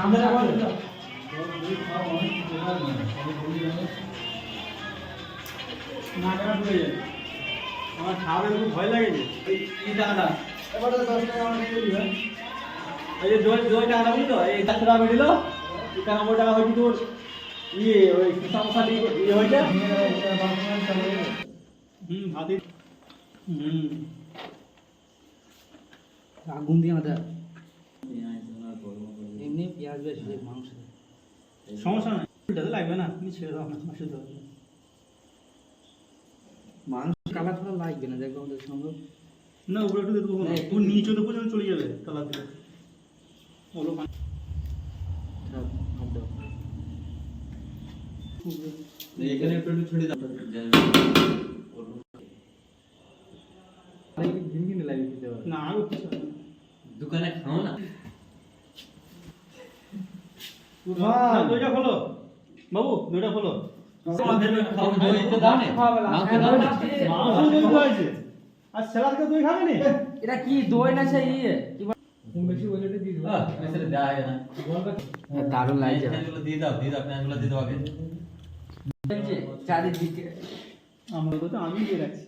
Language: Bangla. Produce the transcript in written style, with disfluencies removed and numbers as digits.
আমরা বল না কেন পড়ে যায় আমার খাওয়ার খুব ভয় লাগে যে এই টাকাটা এবারে 10 টাকা আমাকে দিয়ে দিবেন এই যে দই টাকাটা বলি তো এই 4 টাকা দিল 91 টাকা হইছে তোর ইয়ে ওই সমস্যা দিয়ে হইছে ভাতি আগুন দিয়ে আমাদের এমনি পেঁয়াজ বেশি মাংস সমস্যা নাই এটা লাগবে না তুমি ছেড়ে দাও না অসুবিধা হবে মাংস কালার ফালার লাগবে না দেখো আমাদের সম্ভব না উপরে একটু দেবো না একটু নিচে তো পর্যন্ত চলে যাবে কালার দিলে ওলো এখানে একটু ছড়িয়ে দাও ঘিনঘিনে লাগে খেতে পারে না আর কিছু না দোকানে খাও না দইটা খোলো বাবু দইটা খোলো খাও দই তো দাও না মাংস দাও না মাংস দই হয়েছে আর স্যালাদকে দই খাবে না এটা কি দই না সেই ইয়ে কি কম বেশি বলে দিয়ে দিও মেসেলে দেয়া হয় না দারুণ লাগছে এগুলো দিয়ে দাও আপনি এগুলো দিয়ে দাও আগে চারিদিকে আমরা তো আমি দিয়ে রাখছি